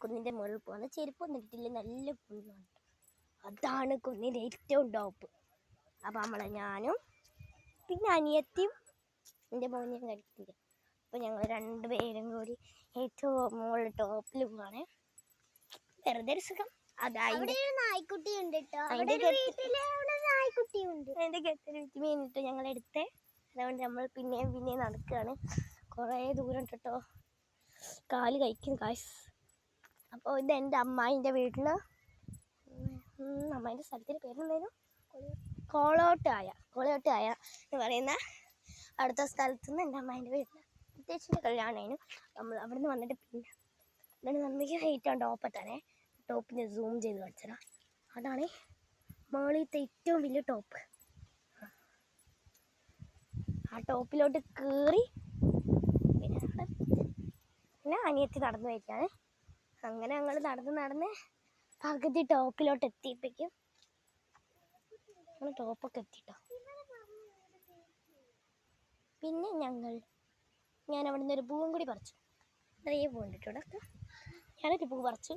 കുന്നിൻ്റെ മുകളിൽ പോകുന്നത്. ചെരുപ്പൊന്നും ഇട്ടില്ല, നല്ല കുന്നാണ്. അതാണ് കുന്നിൻ്റെ ഏറ്റവും ടോപ്പ്. അപ്പം ഞാനും പിന്നെ അനിയത്തിയും എൻ്റെ മോനെയും കഴിക്കില്ല. അപ്പോൾ ഞങ്ങൾ രണ്ടുപേരും കൂടി ഏറ്റവും മുകളിൽ ടോപ്പിൽ പോവാണ്. വെറുതെ ഒരു സുഖം. നായ്ക്കുട്ടിയുണ്ട് കേട്ടോ, എൻ്റെ ഗെറ്റർ വീണിട്ട് ഞങ്ങൾ എടുത്തേ. അതുകൊണ്ട് നമ്മൾ പിന്നെയും നടക്കുകയാണ്. കുറേ ദൂരം കേട്ടോ, കാല് കഴിക്കും കാശ്. അപ്പോൾ ഇത് എൻ്റെ അമ്മായിൻ്റെ വീട്ടിൽ. അമ്മായിൻ്റെ സ്ഥലത്തിൻ്റെ പേരെന്തായിരുന്നു? കോളോട്ടായ എന്ന് പറയുന്ന അടുത്ത സ്ഥലത്തു നിന്ന് എൻ്റെ അമ്മായിൻ്റെ വീട്ടിൽ പ്രത്യേകിച്ച് കല്യാണമായിരുന്നു. നമ്മൾ അവിടെ നിന്ന് വന്നിട്ട് പിന്നെ എന്നിട്ട് നമുക്ക് ഹൈറ്റാണ് ടോപ്പെത്താനേ. ടോപ്പിനെ സൂം ചെയ്ത് കാണിച്ചതാ. അതാണ് മേളിലത്തെ ഏറ്റവും വലിയ ടോപ്പ്. ആ ടോപ്പിലോട്ട് കയറി പിന്നെ അനിയത്തി നടന്നു വയ്ക്കാണ്. അങ്ങനെ ഞങ്ങൾ നടന്ന് പകുതി ടോപ്പിലോട്ട് എത്തിയപ്പോഴേക്കും ടോപ്പൊക്കെ എത്തിട്ടോ. പിന്നെ ഞാൻ അവിടെ നിന്ന് ഒരു പൂവും കൂടി പറിച്ചു. നിറയെ പൂണ്ടിട്ടോടെ ഞാനൊരു പൂ പറിച്ചു.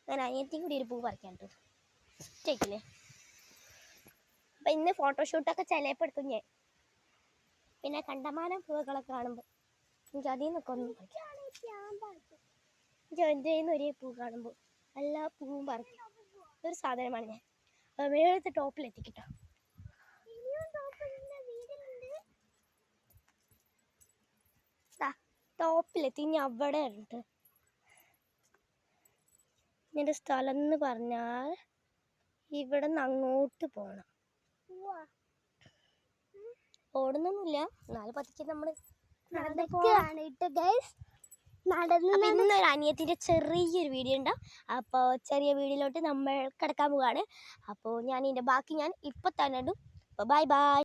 ഞാൻ അനിയത്തിയും കൂടി ഒരു പൂ പറിക്കാൻ കേട്ടോ. ഇഷ്ടമായിട്ടില്ലേ? അപ്പം ഇന്ന് ഫോട്ടോഷൂട്ടൊക്കെ ചിലപ്പോൾ എടുക്കും ഞാൻ. പിന്നെ കണ്ടമാനം പൂക്കളൊക്കെ കാണുമ്പോൾ എനിക്ക് അതിൽ നിന്നൊക്കെ ഒന്നും പറിക്കാം. എൻ്റെ കയ്യിൽ നിന്ന് ഒരേ പൂ കാണുമ്പോൾ എല്ലാ പൂവും പറിക്കും. ഒരു സാധനമാണ് ഞാൻ. മേളത്തെ ടോപ്പിലെത്തിക്കിട്ടോ. ടോപ്പിലെത്തി. ഇനി അവിടെ ഉണ്ട് എൻ്റെ സ്ഥലം എന്ന് പറഞ്ഞാൽ ഇവിടെ നിന്ന് അങ്ങോട്ട് പോകണം. ഓടുന്നൊന്നുമില്ല, എന്നാലും പതുക്കെ നമ്മൾ ഇന്നൊരു അനിയത്തിൻ്റെ ചെറിയൊരു വീഡിയോ ഉണ്ടാവും. അപ്പോൾ ചെറിയ വീഡിയോയിലോട്ട് നമ്മൾ കിടക്കാൻ പോവുകയാണ്. അപ്പോൾ ഞാൻ ഇതിൻ്റെ ബാക്കി ഇപ്പം തന്നെ ഇടും. അപ്പോൾ ബൈ.